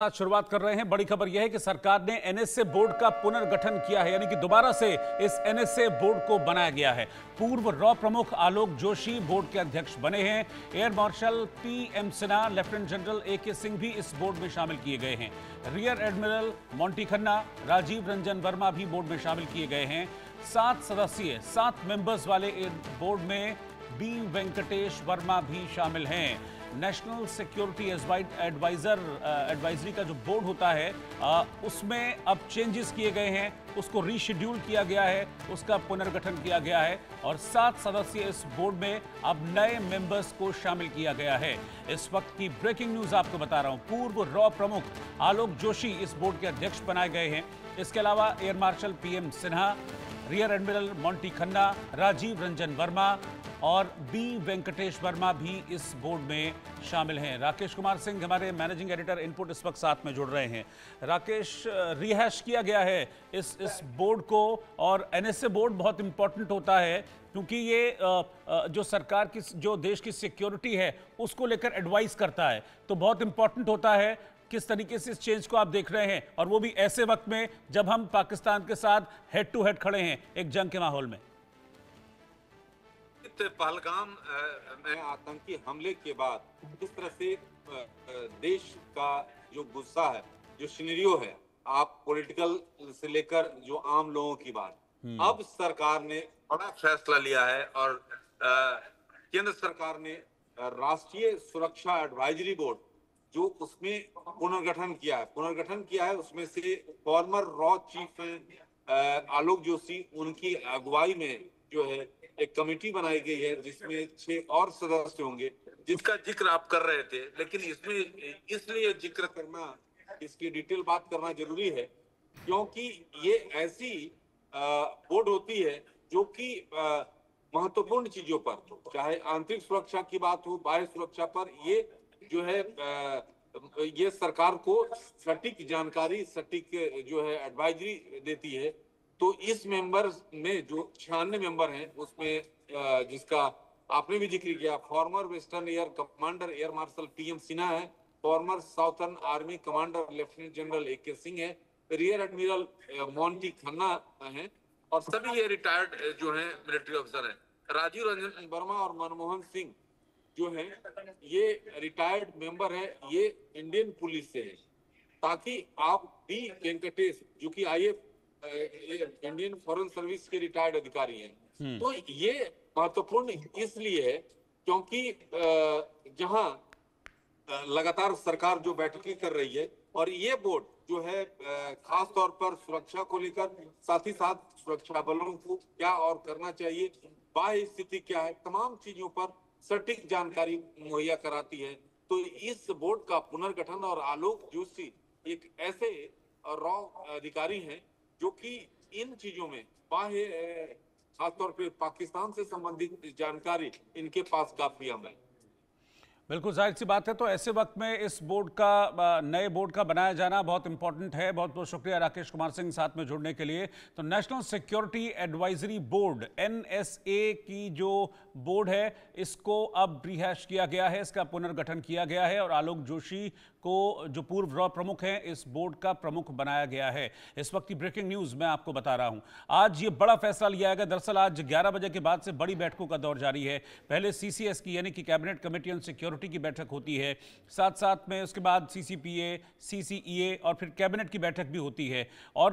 साथ शुरुआत कर रहे हैं। बड़ी खबर यह है कि सरकार ने एनएसए बोर्ड का पुनर्गठन किया है, यानी कि दोबारा से इस एनएसए बोर्ड को बनाया गया है। पूर्व रॉ प्रमुख आलोक जोशी बोर्ड के अध्यक्ष बने हैं। Air marshal PM Sinha, lieutenant general AK Singh भी इस बोर्ड में शामिल किए गए हैं। Rear admiral Monty Khanna, Rajiv Ranjan Verma भी बोर्ड में शामिल किए गए हैं। 7 सदस्यीय 7 मेंबर्स वाले बोर्ड में बी वेंकटेश वर्मा भी शामिल हैं। नेशनल सिक्योरिटी एडवाइजरी का जो बोर्ड होता है उसमें अब चेंजेस किए गए हैं, उसको रीशेड्यूल किया गया है, उसका पुनर्गठन किया गया है और 7 सदस्यीय इस बोर्ड में अब नए मेंबर्स को शामिल किया गया है। इस वक्त की ब्रेकिंग न्यूज आपको बता रहा हूं। पूर्व रॉ प्रमुख आलोक जोशी इस बोर्ड के अध्यक्ष बनाए गए हैं। इसके अलावा air marshal PM Sinha, rear admiral Monty Khanna, Rajiv Ranjan Verma और बी वेंकटेश वर्मा भी इस बोर्ड में शामिल हैं। राकेश कुमार सिंह हमारे मैनेजिंग एडिटर इनपुट इस वक्त साथ में जुड़ रहे हैं। राकेश, रिहैश किया गया है इस बोर्ड को और एनएसए बोर्ड बहुत इंपॉर्टेंट होता है क्योंकि ये जो सरकार की जो देश की सिक्योरिटी है उसको लेकर एडवाइस करता है, तो बहुत इंपॉर्टेंट होता है। किस तरीके से इस चेंज को आप देख रहे हैं और वो भी ऐसे वक्त में जब हम पाकिस्तान के साथ हेड टू हेड खड़े हैं एक जंग के माहौल में? पहलगाम में आतंकी हमले के बाद किस तरह से देश का जो गुस्सा है, जो सिनेरियो है, आप पॉलिटिकल से लेकर जो आम लोगों की बात, अब सरकार ने बड़ा फैसला लिया है और केंद्र सरकार ने राष्ट्रीय सुरक्षा एडवाइजरी बोर्ड जो उसमें पुनर्गठन किया है उसमें से फॉर्मर रॉ चीफ आलोक जोशी, उनकी अगुवाई में जो है एक कमेटी बनाई गई है जिसमें 6 और सदस्य होंगे, जिसका जिक्र आप कर रहे थे। लेकिन इसमें इसलिए जिक्र करना, इसकी डिटेल बात करना जरूरी है क्योंकि ये ऐसी बोर्ड होती है जो कि महत्वपूर्ण चीजों पर, चाहे आंतरिक सुरक्षा की बात हो, बाह्य सुरक्षा पर, ये जो है ये सरकार को सटीक जानकारी, सटीक जो है एडवाइजरी देती है। तो इस मेंबर में जो 96 मेंबर हैं उसमें जिसका आपने भी जिक्र किया, former western air commander air marshal PM Sinha है, former southern army commander lieutenant general AK Singh है, रियर एडमिरल मोंटी खन्ना है और सभी ये रिटायर्ड जो हैं मिलिट्री ऑफिसर हैं। राजीव रंजन वर्मा और मनमोहन सिंह जो है ये रिटायर्ड मेंबर है, ये इंडियन पुलिस से है, ताकि आप बी वेंकटेश जो कि इंडियन फॉरेन सर्विस के रिटायर्ड अधिकारी हैं, तो ये महत्वपूर्ण इसलिए है क्योंकि जहां लगातार सरकार जो बैठकें कर रही है और ये बोर्ड जो है खास तौर पर सुरक्षा को लेकर, साथ ही साथ सुरक्षा बलों को क्या और करना चाहिए, बाह्य स्थिति क्या है, तमाम चीजों पर सटीक जानकारी मुहैया कराती है। तो इस बोर्ड का पुनर्गठन और आलोक जोशी एक ऐसे रॉ अधिकारी हैं जो कि इन चीजों में बाह्य खासतौर पे पाकिस्तान से संबंधित जानकारी इनके पास काफी अहम है। बिल्कुल जाहिर सी बात है। तो ऐसे वक्त में इस बोर्ड का, नए बोर्ड का बनाया जाना बहुत इंपॉर्टेंट है। बहुत बहुत शुक्रिया राकेश कुमार सिंह साथ में जुड़ने के लिए। तो national security advisory board NSA की जो बोर्ड है इसको अब रिहैश किया गया है, इसका पुनर्गठन किया गया है और आलोक जोशी को जो पूर्व रॉ प्रमुख हैं इस बोर्ड का प्रमुख बनाया गया है। इस वक्त की ब्रेकिंग न्यूज मैं आपको बता रहा हूं। आज ये बड़ा फैसला लिया गया। दरअसल आज 11 बजे के बाद से बड़ी बैठकों का दौर जारी है। पहले सीसीएस की यानी कि कैबिनेट कमेटी ऑन सिक्योरिटी की बैठक होती है, साथ साथ में उसके बाद सीसीपीए, सीसीईए और फिर कैबिनेट की बैठक भी होती है और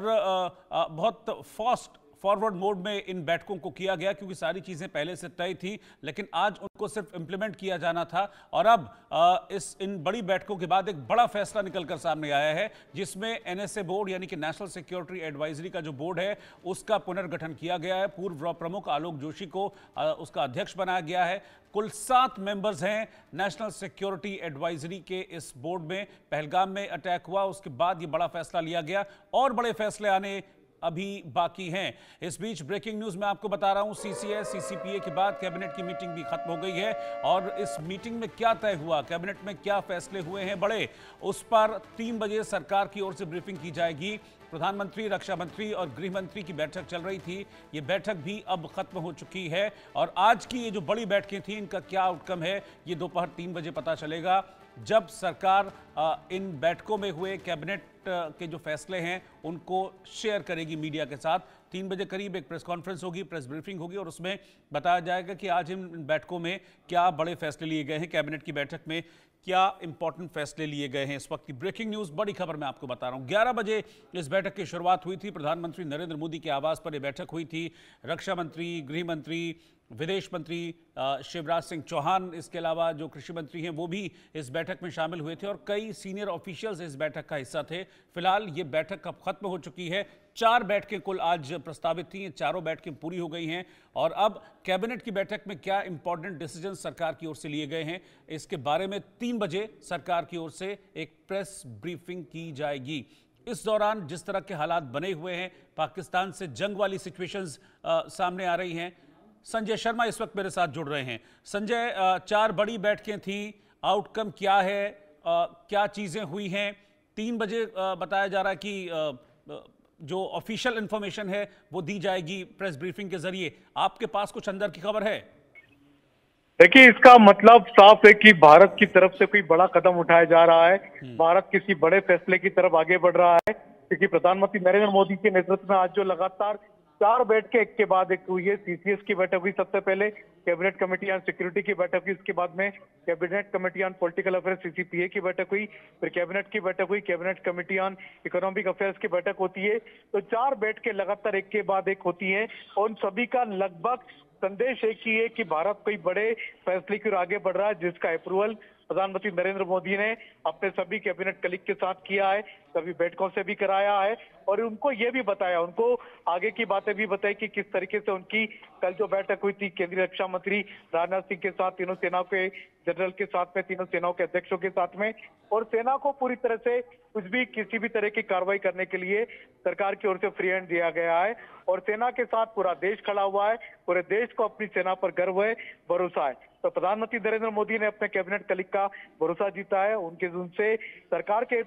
बहुत फास्ट फॉरवर्ड मोड में इन बैठकों को किया गया क्योंकि सारी चीजें पहले से तय थी, लेकिन आज उनको सिर्फ इंप्लीमेंट किया जाना था। और अब इन बड़ी बैठकों के बाद एक बड़ा फैसला निकलकर सामने आया है जिसमें एनएसए बोर्ड यानी कि नेशनल सिक्योरिटी एडवाइजरी का जो बोर्ड है उसका पुनर्गठन किया गया है। पूर्व रॉ प्रमुख आलोक जोशी को उसका अध्यक्ष बनाया गया है। कुल 7 मेंबर्स हैं नेशनल सिक्योरिटी एडवाइजरी के इस बोर्ड में। पहलगाम में अटैक हुआ, उसके बाद ये बड़ा फैसला लिया गया और बड़े फैसले आने अभी बाकी हैं। इस बीच ब्रेकिंग न्यूज में आपको बता रहा हूं, सीसीएस सीसीपीए के बाद कैबिनेट की मीटिंग भी खत्म हो गई है और इस मीटिंग में क्या तय हुआ, कैबिनेट में क्या फैसले हुए हैं बड़े, उस पर 3 बजे सरकार की ओर से ब्रीफिंग की जाएगी। प्रधानमंत्री, रक्षा मंत्री और गृह मंत्री की बैठक चल रही थी, ये बैठक भी अब खत्म हो चुकी है और आज की ये जो बड़ी बैठकें थी इनका क्या आउटकम है ये दोपहर 3 बजे पता चलेगा। जब सरकार इन बैठकों में हुए कैबिनेट के जो फैसले हैं उनको शेयर करेगी मीडिया के साथ। 3 बजे करीब एक प्रेस कॉन्फ्रेंस होगी, प्रेस ब्रीफिंग होगी और उसमें बताया जाएगा कि आज इन बैठकों में क्या बड़े फैसले लिए गए हैं, कैबिनेट की बैठक में क्या इंपॉर्टेंट फैसले लिए गए हैं। इस वक्त की ब्रेकिंग न्यूज, बड़ी खबर मैं आपको बता रहा हूं। 11 बजे इस बैठक की शुरुआत हुई थी। प्रधानमंत्री नरेंद्र मोदी के आवास पर यह बैठक हुई थी। रक्षा मंत्री, गृह मंत्री, विदेश मंत्री शिवराज सिंह चौहान, इसके अलावा जो कृषि मंत्री हैं वो भी इस बैठक में शामिल हुए थे और कई सीनियर ऑफिशियल्स इस बैठक का हिस्सा थे। फिलहाल ये बैठक अब खत्म हो चुकी है। 4 बैठकें कुल आज प्रस्तावित थी, चारों बैठकें पूरी हो गई हैं और अब कैबिनेट की बैठक में क्या इंपॉर्टेंट डिसीजन सरकार की ओर से लिए गए हैं, इसके बारे में 3 बजे सरकार की ओर से एक प्रेस ब्रीफिंग की जाएगी। इस दौरान जिस तरह के हालात बने हुए हैं, पाकिस्तान से जंग वाली सिचुएशंस सामने आ रही हैं। संजय शर्मा इस वक्त मेरे साथ जुड़ रहे हैं। संजय, 4 बड़ी बैठकें थी, आउटकम क्या है, क्या चीजें हुई हैं? 3 बजे बताया जा रहा है कि जो ऑफिशियल इंफॉर्मेशन है वो दी जाएगी प्रेस ब्रीफिंग के जरिए। आपके पास कुछ अंदर की खबर है? देखिए, इसका मतलब साफ है कि भारत की तरफ से कोई बड़ा कदम उठाया जा रहा है। भारत किसी बड़े फैसले की तरफ आगे बढ़ रहा है, क्योंकि प्रधानमंत्री नरेंद्र मोदी के नेतृत्व में आज जो लगातार 4 बैठकें एक के बाद एक हुई है। सीसीएस की बैठक हुई सबसे पहले, कैबिनेट कमेटी ऑन सिक्योरिटी की बैठक हुई, उसके बाद में cabinet committee on political affairs CCPA की बैठक हुई, फिर कैबिनेट की बैठक हुई, cabinet committee on economic affairs की बैठक होती है। तो 4 बैठकें लगातार एक के बाद एक होती है और उन सभी का लगभग संदेश एक ही है कि भारत कोई बड़े फैसले की ओर आगे बढ़ रहा है, जिसका अप्रूवल प्रधानमंत्री नरेंद्र मोदी ने अपने सभी कैबिनेट कलीग के साथ किया है, सभी बैठकों से भी कराया है और उनको ये भी बताया, उनको आगे की बातें भी बताई कि किस तरीके से उनकी कल जो बैठक हुई थी केंद्रीय रक्षा मंत्री राजनाथ सिंह के साथ, तीनों सेनाओं के जनरल के साथ में, तीनों सेनाओं के अध्यक्षों के साथ में, और सेना को पूरी तरह से कुछ भी किसी भी तरह की कार्रवाई करने के लिए सरकार की ओर से फ्री हैंड दिया गया है और सेना के साथ पूरा देश खड़ा हुआ है। पूरे देश को अपनी सेना पर गर्व है, भरोसा है। तो प्रधानमंत्री नरेंद्र मोदी ने अपने कैबिनेट कलीग का भरोसा जीता है। उनसे सरकार के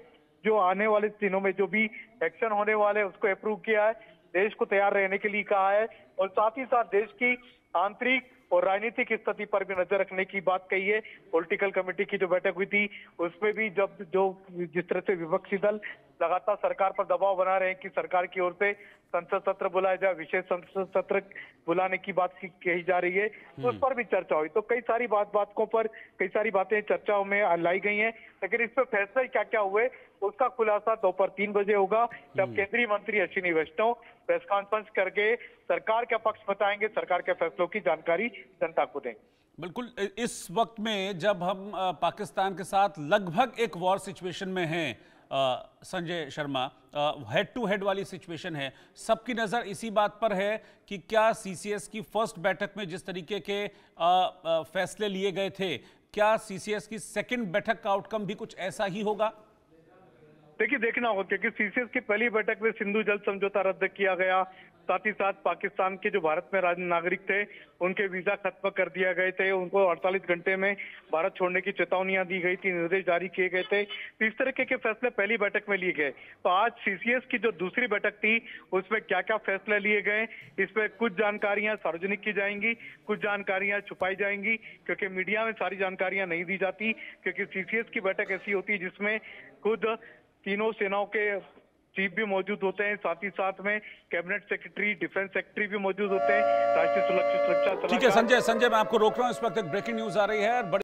जो आने वाले दिनों में जो भी एक्शन होने वाले हैं उसको अप्रूव किया है, देश को तैयार रहने के लिए कहा है और साथ ही साथ देश की आंतरिक और राजनीतिक स्थिति पर भी नजर रखने की बात कही है। पॉलिटिकल कमेटी की जो बैठक हुई थी उसमें भी जिस तरह से विपक्षी दल लगातार सरकार पर दबाव बना रहे हैं कि सरकार की ओर से संसद सत्र बुलाया जाए, विशेष संसद सत्र बुलाने की बात कही जा रही है, तो उस पर भी चर्चा हुई। तो कई सारी बातों पर कई सारी बातें चर्चाओं में लाई गई हैं, लेकिन इस पर फैसले क्या क्या हुए उसका खुलासा दोपहर 3 बजे होगा, जब केंद्रीय मंत्री अश्विनी वैष्णव प्रेस कॉन्फ्रेंस करके सरकार का पक्ष बताएंगे, सरकार के फैसलों की जानकारी जनता को देंगे। बिल्कुल, इस वक्त में जब हम पाकिस्तान के साथ लगभग एक वॉर सिचुएशन में हैं, Sanjay Sharma, head to head वाली सिचुएशन है, सबकी नज़र इसी बात पर है कि क्या सीसीएस की फर्स्ट बैठक में जिस तरीके के फैसले लिए गए थे, क्या सीसीएस की सेकंड बैठक का आउटकम भी कुछ ऐसा ही होगा? देखिए, देखना होगा, क्योंकि सीसीएस की पहली बैठक में सिंधु जल समझौता रद्द किया गया, साथ ही साथ पाकिस्तान के जो भारत में नागरिक थे उनके वीजा खत्म कर दिया गए थे, उनको 48 घंटे में भारत छोड़ने की चेतावनियां दी गई थी, निर्देश जारी किए गए थे। तो इस तरह के फैसले पहली बैठक में लिए गए। तो आज सीसीएस की जो दूसरी बैठक थी उसमें क्या क्या फैसले लिए गए, इसमें कुछ जानकारियां सार्वजनिक की जाएंगी, कुछ जानकारियां छुपाई जाएंगी, क्योंकि मीडिया में सारी जानकारियां नहीं दी जाती, क्योंकि सीसीएस की बैठक ऐसी होती है जिसमें खुद तीनों सेनाओं के चीफ भी मौजूद होते हैं, साथ ही साथ में कैबिनेट सेक्रेटरी, डिफेंस सेक्रेटरी भी मौजूद होते हैं, राष्ट्रीय सुरक्षा ठीक है संजय, मैं आपको रोक रहा हूं, इस वक्त एक ब्रेकिंग न्यूज आ रही है।